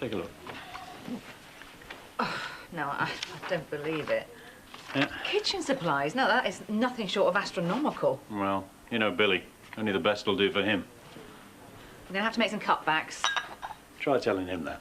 Take a look. Oh, no, I don't believe it. Yeah. Kitchen supplies? No, that is nothing short of astronomical. Well, you know Billy. Only the best will do for him. We're going to have to make some cutbacks. Try telling him that.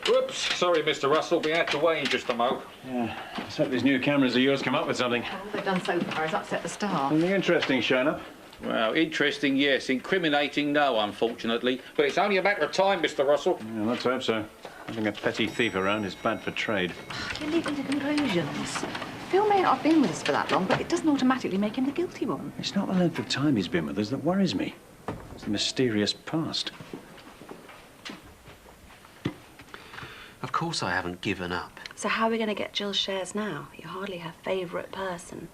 Whoops, sorry, Mr. Russell, we had to wait just a mo. Yeah, let's hope these new cameras of yours come up with something. All they've done so far is upset the staff. Something interesting showing up. Well, interesting, yes. Incriminating, no, unfortunately. But it's only a matter of time, Mr. Russell. Yeah, let's hope so. Having a petty thief around is bad for trade. You're leaping to conclusions. Phil may not have been with us for that long, but it doesn't automatically make him the guilty one. It's not the length of time he's been with us that worries me. It's the mysterious past. Of course I haven't given up. So how are we going to get Jill's shares now? You're hardly her favourite person.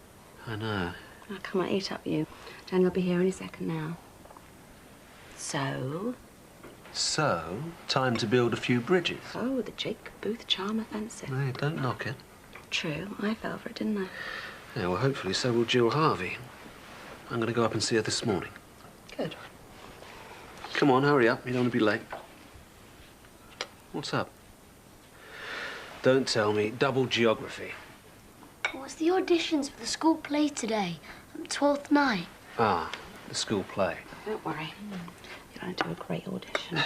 I know. Oh, come on, eat up, you. Jan will be here any second now. So? So, time to build a few bridges. Oh, the Jacob Booth charm offensive. Hey, don't knock it. True, I fell for it, didn't I? Yeah, well, hopefully so will Jill Harvey. I'm going to go up and see her this morning. Good. Come on, hurry up. You don't want to be late. What's up? Don't tell me. Double geography. What's the auditions for the school play today? 12th Night. Ah, the school play. Don't worry. You're going to do a great audition.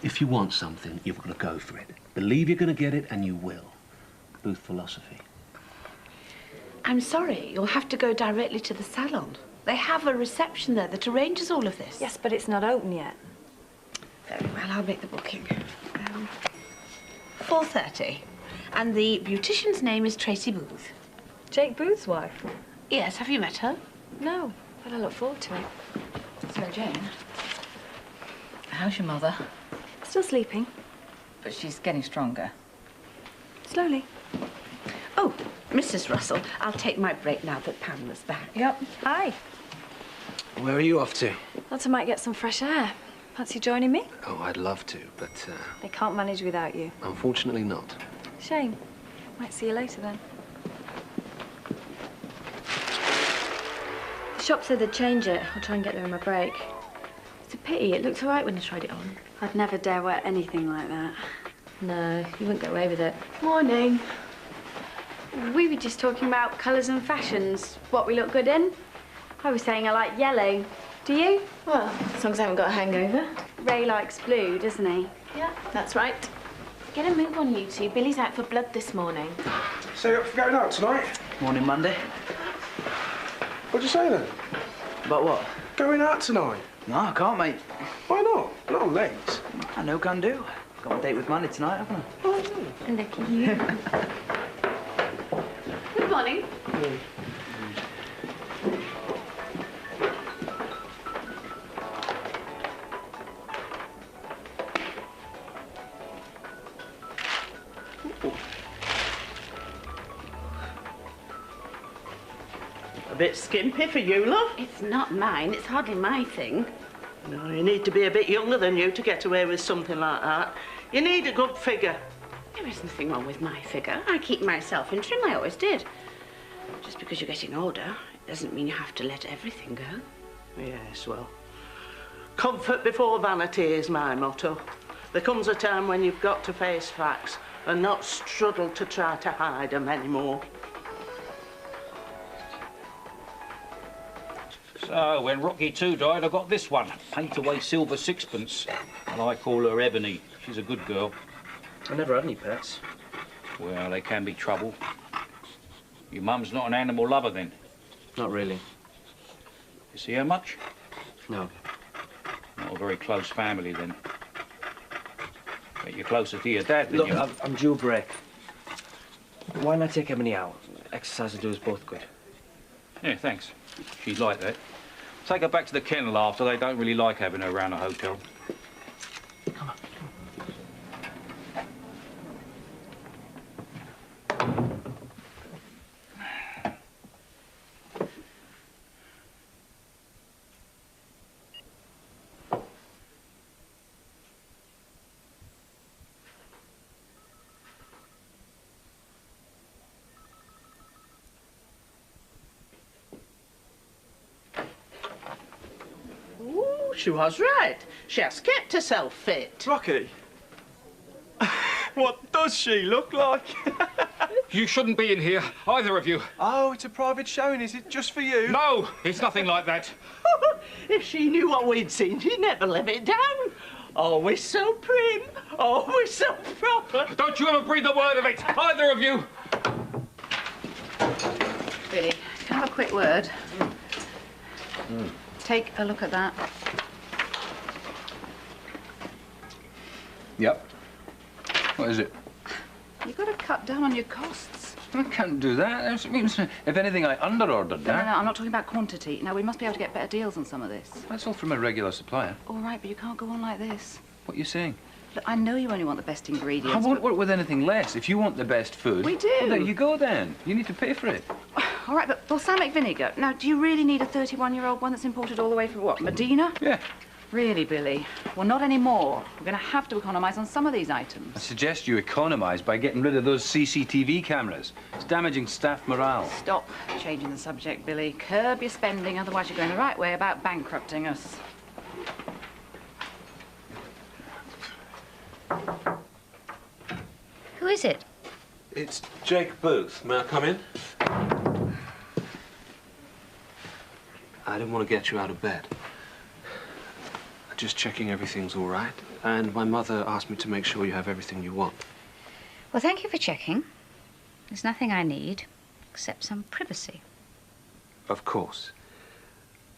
If you want something, you've got to go for it. Believe you're going to get it, and you will. Booth philosophy. I'm sorry, you'll have to go directly to the salon. They have a reception there that arranges all of this. Yes, but it's not open yet. Very well, I'll make the booking. 4:30. And the beautician's name is Tracey Booth. Jake Booth's wife? Yes, have you met her? No, but I look forward to it. So, Jane, how's your mother? Still sleeping. But she's getting stronger. Slowly. Oh, Mrs. Russell, I'll take my break now that Pamela's back. Yep. Hi. Where are you off to? Thought I might get some fresh air. Fancy joining me? Oh, I'd love to, but, They can't manage without you. unfortunately not. Shame. Might see you later then. The shop said they'd change it. I'll try and get there on my break. It's a pity. It looked all right when I tried it on. I'd never dare wear anything like that. No, you wouldn't get away with it. Morning. We were just talking about colours and fashions, what we look good in. I was saying I like yellow. Do you? Well, as long as I haven't got a hangover. Ray likes blue, doesn't he? Yeah, that's right. Get a move on, you two. Billy's out for blood this morning. So you're up for going out tonight? Morning, Mandy. What'd you say then? About what? Going out tonight? No, I can't, mate. Why not? Not on late. I know can do. Got a date with Mandy tonight, haven't I? Oh, look at you. Good morning. A bit skimpy for you, love. It's not mine. It's hardly my thing. No, you need to be a bit younger than you to get away with something like that. You need a good figure. There is nothing wrong with my figure. I keep myself in trim. I always did. Just because you're getting older, it doesn't mean you have to let everything go. Yes, well, comfort before vanity is my motto. There comes a time when you've got to face facts and not struggle to try to hide them anymore. So, when Rocky II died, I got this one. Paint away silver sixpence. And I call her Ebony. She's a good girl. I never had any pets. Well, they can be trouble. Your mum's not an animal lover, then? Not really. You see her much? No. Not a very close family, then. But you're closer to your dad than Look, you... I'm due a break. Why not take Ebony out? Exercise will do us both good. Yeah, thanks. She'd like that. Take her back to the kennel after. They don't really like having her around the hotel. Come on. Ooh, she was right. She has kept herself fit. Rocky, What does she look like? You shouldn't be in here, either of you. Oh, it's a private showing, is it? Just for you? No, it's nothing like that. If she knew what we'd seen, she'd never live it down. Always so prim, always so proper. Don't you ever breathe a word of it, either of you. Billy, can I have a quick word? Take a look at that. Yep. What is it? You've got to cut down on your costs. I can't do that. It means, if anything, I underordered that. No, I'm not talking about quantity. Now, we must be able to get better deals on some of this. That's all from a regular supplier. All right, but you can't go on like this. What are you saying? Look, I know you only want the best ingredients. I won't but... work with anything less. If you want the best food... We do. Well, there you go, then. You need to pay for it. All right, but balsamic vinegar. Now, do you really need a 31-year-old one that's imported all the way from, what, Medina? Yeah. Really, Billy? Well, not anymore. We're going to have to economise on some of these items. I suggest you economise by getting rid of those CCTV cameras. It's damaging staff morale. Stop changing the subject, Billy. Curb your spending, otherwise you're going the right way about bankrupting us. Who is it? It's Jake Booth. May I come in? I didn't want to get you out of bed. Just checking everything's all right. And my mother asked me to make sure you have everything you want. Well, thank you for checking. There's nothing I need, except some privacy. Of course.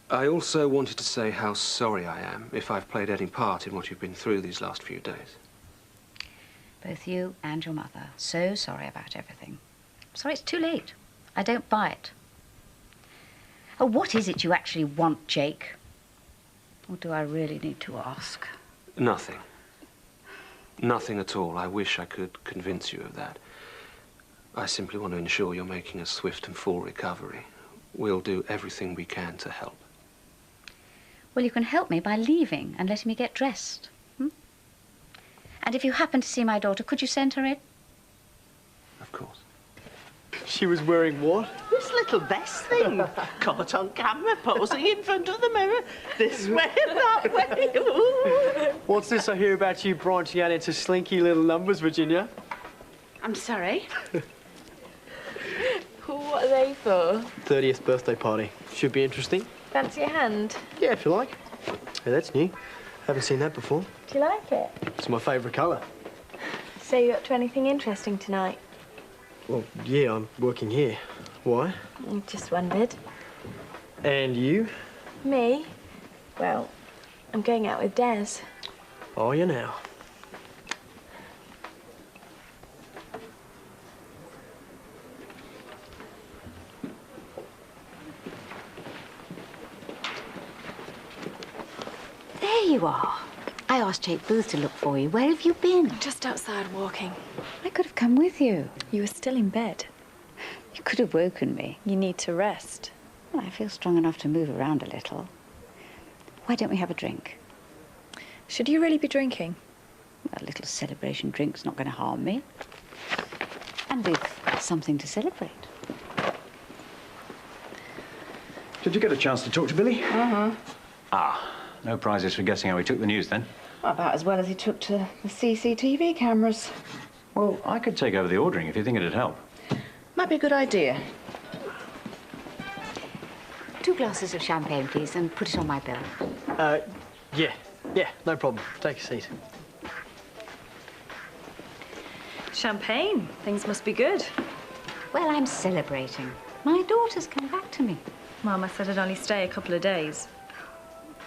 I also wanted to say how sorry I am if I've played any part in what you've been through these last few days. Both you and your mother. So sorry about everything. Sorry it's too late. I don't buy it. Oh, what is it you actually want, Jake? Or do I really need to ask? Nothing. Nothing at all. I wish I could convince you of that. I simply want to ensure you're making a swift and full recovery. We'll do everything we can to help. Well, you can help me by leaving and letting me get dressed. And if you happen to see my daughter, could you send her in? Of course. She was wearing what? This little vest thing. Caught on camera, posing in front of the mirror. This way and that way. Ooh. What's this I hear about you branching out into slinky little numbers, Virginia? I'm sorry? What are they for? 30th birthday party. Should be interesting. Fancy a hand? Yeah, if you like. Hey, that's new. Haven't seen that before. Do you like it? It's my favourite colour. So you up to anything interesting tonight? Well, yeah, I'm working here. Why? Just wondered. And you? Me? Well, I'm going out with Des. Are you now? There you are. I asked Jake Booth to look for you. Where have you been? Just outside walking. I could have come with you. You were still in bed. You could have woken me. You need to rest. Well, I feel strong enough to move around a little. Why don't we have a drink? Should you really be drinking? A little celebration drink's not going to harm me. And we've something to celebrate. Did you get a chance to talk to Billy? Uh-huh. Ah, no prizes for guessing how he took the news, then? About as well as he took to the CCTV cameras. Well, I could take over the ordering if you think it'd help. Might be a good idea. 2 glasses of champagne, please, and put it on my bill. Yeah, no problem. Take a seat. Champagne. Things must be good. Well, I'm celebrating. My daughter's come back to me. Mama said I'd only stay a couple of days.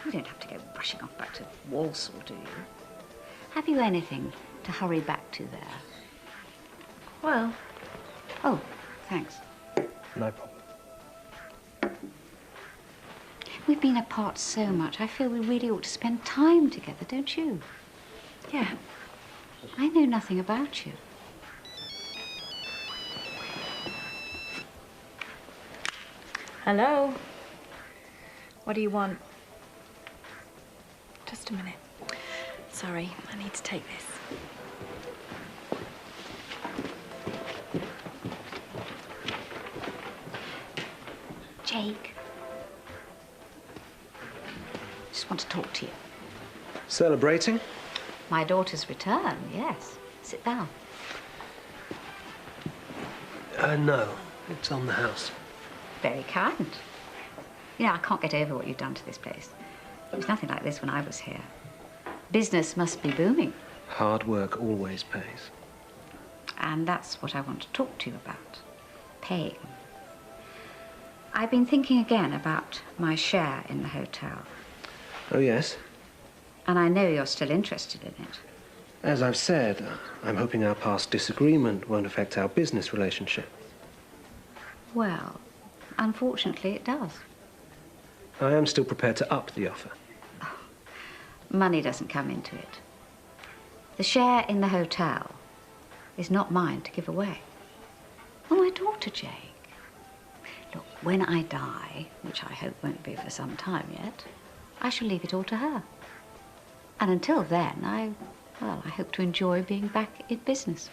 You don't have to go rushing off back to Walsall, do you? Have you anything to hurry back to there? Well. Oh, thanks. No problem. We've been apart so much. I feel we really ought to spend time together, don't you? Yeah. I know nothing about you. Hello. What do you want? Just a minute. Sorry, I need to take this. Jake. Just want to talk to you. Celebrating? My daughter's return, yes. Sit down. No, it's on the house. Very kind. You know, I can't get over what you've done to this place. It was nothing like this when I was here. Business must be booming. Hard work always pays. And that's what I want to talk to you about. Paying. I've been thinking again about my share in the hotel. Oh, yes? And I know you're still interested in it. As I've said, I'm hoping our past disagreement won't affect our business relationship. Well, unfortunately it does. I am still prepared to up the offer. Money doesn't come into it. The share in the hotel is not mine to give away. Well, my daughter, Jake. Look, when I die, which I hope won't be for some time yet, I shall leave it all to her. And until then, I hope to enjoy being back in business.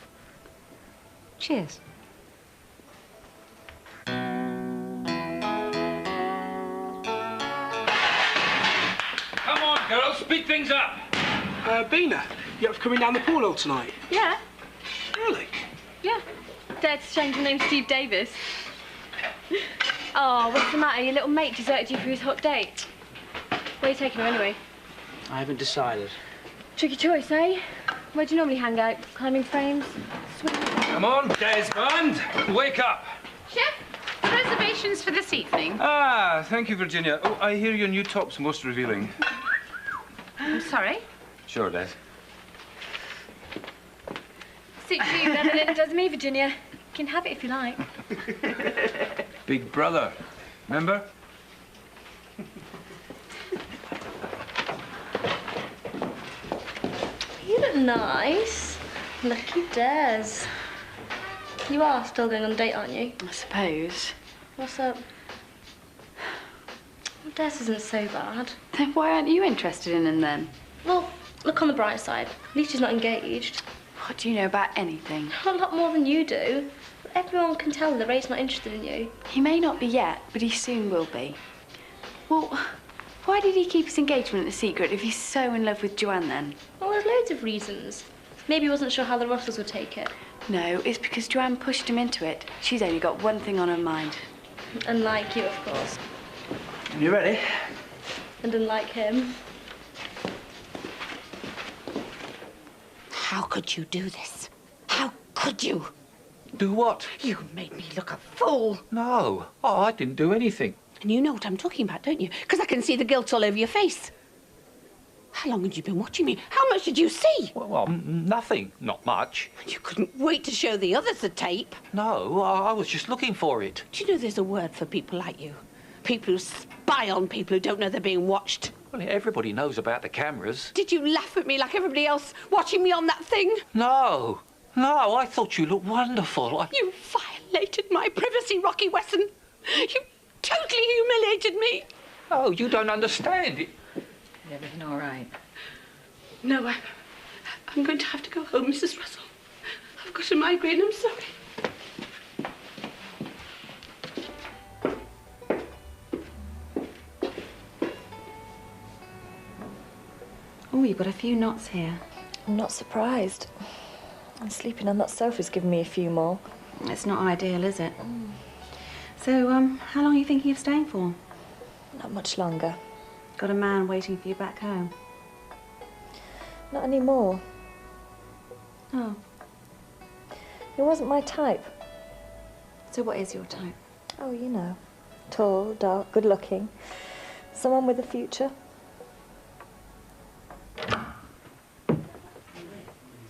Cheers. Come on, girls, speed things up. Beena, you up for coming down the pool all tonight? Yeah. Really? Yeah. Dared to change your name to Steve Davis. Oh, what's the matter? Your little mate deserted you for his hot date. Where are you taking her anyway? I haven't decided. Tricky choice, eh? Where do you normally hang out? Climbing frames? Swimming? Come on, Desmond. Wake up. Chef, reservations for this evening. Ah, thank you, Virginia. Oh, I hear your new top's most revealing. I'm sorry. Sure, Des. Suits you better than it does me, Virginia. You can have it if you like. Big brother. Remember? You look nice. Lucky Des. You are still going on a date, aren't you? I suppose. What's up? Well, Des isn't so bad. Then why aren't you interested in him then? Well, look on the bright side. At least he's not engaged. What do you know about anything? A lot more than you do. Everyone can tell that Ray's not interested in you. He may not be yet, but he soon will be. Well, why did he keep his engagement a secret if he's so in love with Joanne then? Well, there's loads of reasons. Maybe he wasn't sure how the Russells would take it. No, it's because Joanne pushed him into it. She's only got one thing on her mind. Unlike you, of course. You ready? And unlike him. How could you do this? How could you? Do what? You made me look a fool. No. Oh, I didn't do anything. And you know what I'm talking about, don't you? Because I can see the guilt all over your face. How long had you been watching me? How much did you see? Well, nothing. Not much. You couldn't wait to show the others the tape. No, I was just looking for it. Do you know there's a word for people like you? People who spy on people who don't know they're being watched. Well, everybody knows about the cameras. Did you laugh at me like everybody else watching me on that thing? No. No, I thought you looked wonderful. You violated my privacy, Rocky Wesson. You totally humiliated me. Oh, you don't understand it. Is everything all right? No, I'm going to have to go home, Mrs. Russell. I've got a migraine, I'm sorry. Oh, you've got a few knots here. I'm not surprised. And sleeping on that sofa's given me a few more. It's not ideal, is it? So, how long are you thinking of staying for? Not much longer. Got a man waiting for you back home? Not anymore. Oh. It wasn't my type. So what is your type? Oh, you know. Tall, dark, good-looking. Someone with a future.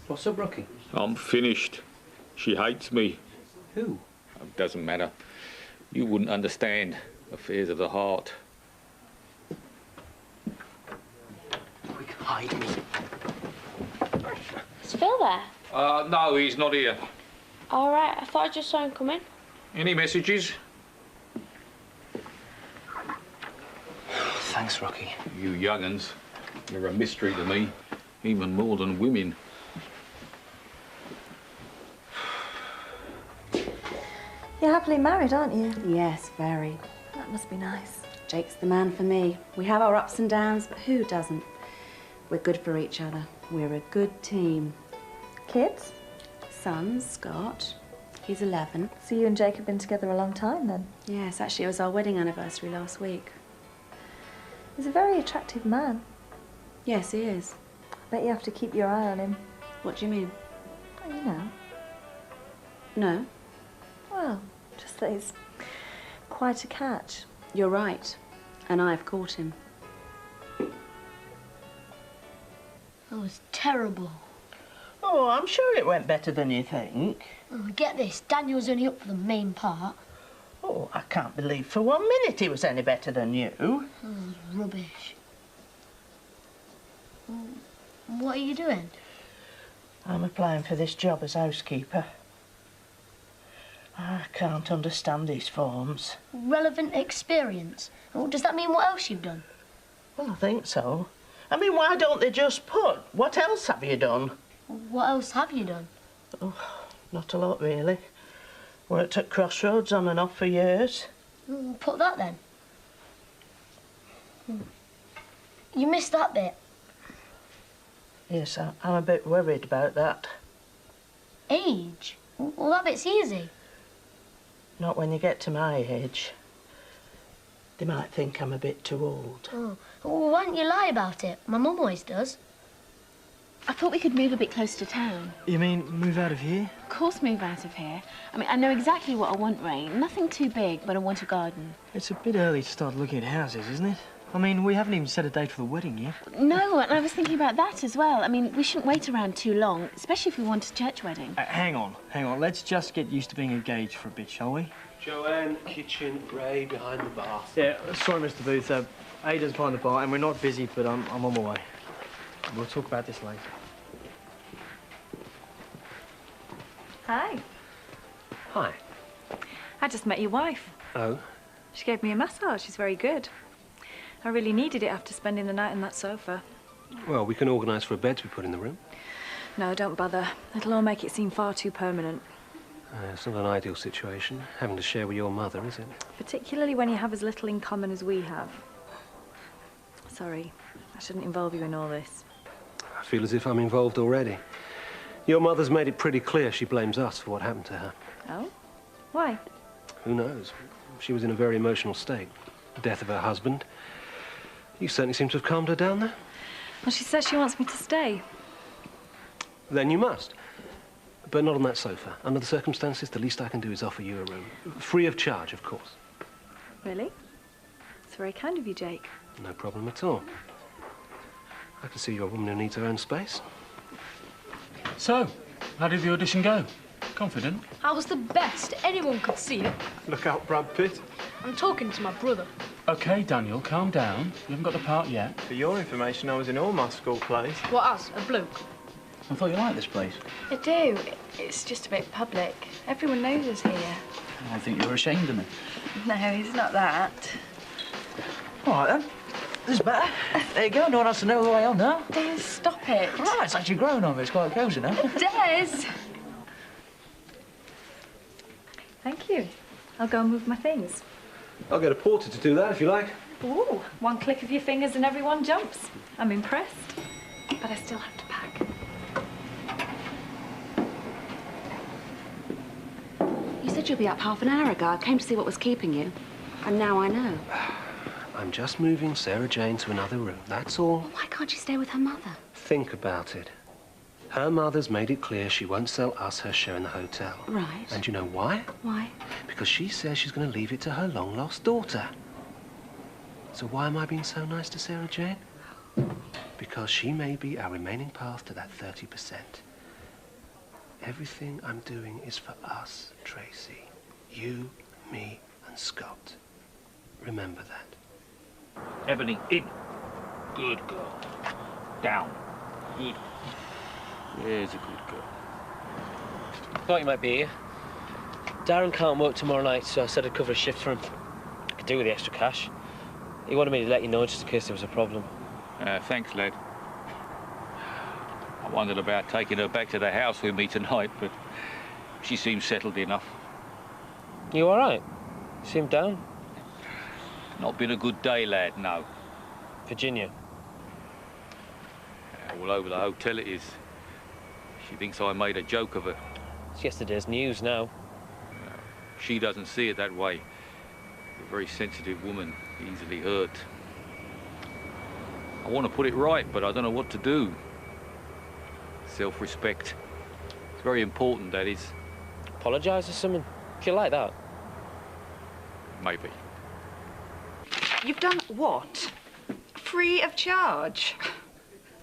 What's up, Rocky? I'm finished. She hates me. Who? It doesn't matter. You wouldn't understand. Affairs of the heart. Quick, hide me. Is Phil there? No, he's not here. All right, I thought I just saw him come in. Any messages? Thanks, Rocky. You young'uns. You're a mystery to me. Even more than women. You're happily married, aren't you? Yes, very. That must be nice. Jake's the man for me. We have our ups and downs, but who doesn't? We're good for each other. We're a good team. Kids? Son, Scott. He's 11. So you and Jake have been together a long time, then? Yes, actually, it was our wedding anniversary last week. He's a very attractive man. Yes, he is. I bet you have to keep your eye on him. What do you mean? Well, you know. No. Well, just that he's quite a catch. You're right. And I've caught him. That was terrible. Oh, I'm sure it went better than you think. Oh, get this, Daniel's only up for the main part. Oh, I can't believe for 1 minute he was any better than you. Oh, rubbish. What are you doing? I'm applying for this job as housekeeper. I can't understand these forms. Relevant experience. Oh, does that mean what else you've done? Well, I think so. I mean, why don't they just put, what else have you done? What else have you done? Oh, not a lot, really. Worked at Crossroads on and off for years. Put that then. You missed that bit. Yes, I'm a bit worried about that. Age? Well, that bit's easy. Not when you get to my age. They might think I'm a bit too old. Oh, well, why don't you lie about it? My mum always does. I thought we could move a bit closer to town. You mean move out of here? Of course move out of here. I mean, I know exactly what I want, Ray. Nothing too big, but I want a garden. It's a bit early to start looking at houses, isn't it? I mean, we haven't even set a date for the wedding yet. No, and I was thinking about that as well. I mean, we shouldn't wait around too long, especially if we want a church wedding. Hang on. Let's just get used to being engaged for a bit, shall we? Joanne, kitchen, Ray behind the bar. Yeah, sorry, Mr. Booth. Ada's behind the bar, and we're not busy, but I'm on my way. We'll talk about this later. Hi. Hi. I just met your wife. Oh? She gave me a massage. She's very good. I really needed it after spending the night on that sofa. Well, we can organise for a bed to be put in the room. No, don't bother. It'll all make it seem far too permanent. It's not an ideal situation, having to share with your mother, is it? Particularly when you have as little in common as we have. Sorry, I shouldn't involve you in all this. I feel as if I'm involved already. Your mother's made it pretty clear she blames us for what happened to her. Oh? Why? Who knows? She was in a very emotional state. The death of her husband. You certainly seem to have calmed her down there. Well, she says she wants me to stay. Then you must. But not on that sofa. Under the circumstances, the least I can do is offer you a room. Free of charge, of course. Really? It's very kind of you, Jake. No problem at all. I can see you're a woman who needs her own space. So, how did the audition go? Confident? I was the best. Anyone could see it. Look out, Brad Pitt. I'm talking to my brother. OK, Daniel, calm down. You haven't got the part yet. For your information, I was in all my school plays. What, us? A bloke? I thought you liked this place. I do. It's just a bit public. Everyone knows us here. I think you were ashamed of me. No, it's not that. All right, then. This is better. There you go. No one has to know who I am now. Des, stop it. Right, it's actually grown on me. It's quite cosy now. Des! Thank you. I'll go and move my things. I'll get a porter to do that, if you like. Ooh, one click of your fingers and everyone jumps. I'm impressed. But I still have to pack. You said you'd be up half an hour ago. I came to see what was keeping you. And now I know. I'm just moving Sarah Jane to another room, that's all. Well, why can't she stay with her mother? Think about it. Her mother's made it clear she won't sell us her share in the hotel. Right. And you know why? Why? Because she says she's going to leave it to her long-lost daughter. So why am I being so nice to Sarah Jane? Because she may be our remaining path to that 30%. Everything I'm doing is for us, Tracey. You, me, and Scott. Remember that. Ebony, in. Good girl. Down. Good. There's a good girl. Thought you might be here. Darren can't work tomorrow night, so I said I'd cover a shift for him. I could do with the extra cash. He wanted me to let you know just in case there was a problem. Thanks, lad. I wondered about taking her back to the house with me tonight, but she seems settled enough. You all right? You seem down? Not been a good day, lad, no. Virginia? All over the hotel it is. She thinks I made a joke of her. It's yesterday's news now. She doesn't see it that way. A very sensitive woman, easily hurt. I want to put it right, but I don't know what to do. Self-respect. It's very important, that is. Apologise or something? Do you like that? Maybe. You've done what? Free of charge.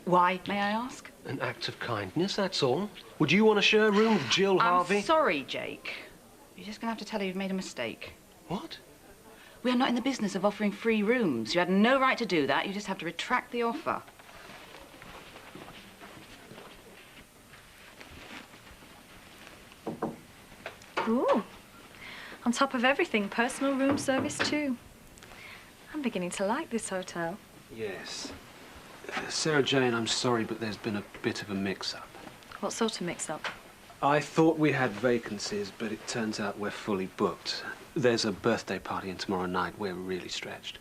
Why, may I ask? An act of kindness, that's all. Would you want to share a room with Jill Harvey? I'm sorry, Jake. You're just going to have to tell her you've made a mistake. What? We are not in the business of offering free rooms. You had no right to do that. You just have to retract the offer. Ooh. On top of everything, personal room service too. I'm beginning to like this hotel. Yes. Sarah Jane, I'm sorry, but there's been a bit of a mix-up. What sort of mix-up? I thought we had vacancies, but it turns out we're fully booked. There's a birthday party in tomorrow night. We're really stretched.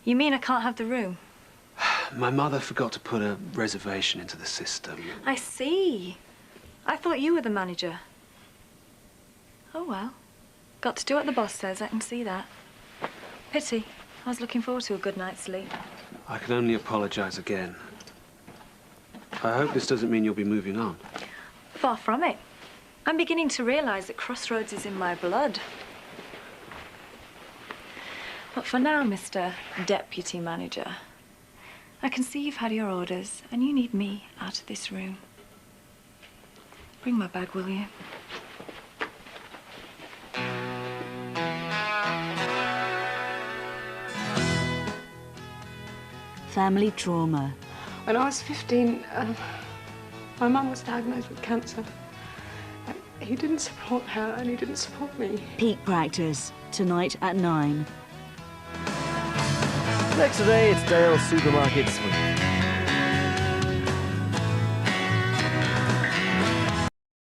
You mean I can't have the room? My mother forgot to put a reservation into the system. I see. I thought you were the manager. Oh, well. Got to do what the boss says, I can see that. Pity. I was looking forward to a good night's sleep. I can only apologise again. I hope this doesn't mean you'll be moving on. Far from it. I'm beginning to realise that Crossroads is in my blood. But for now, Mr. Deputy Manager, I can see you've had your orders and you need me out of this room. Bring my bag, will you? Family trauma. When I was 15, my mum was diagnosed with cancer. He didn't support her and he didn't support me. Peak Practice, tonight at 9. Next today, it's Dale's Supermarket Suite.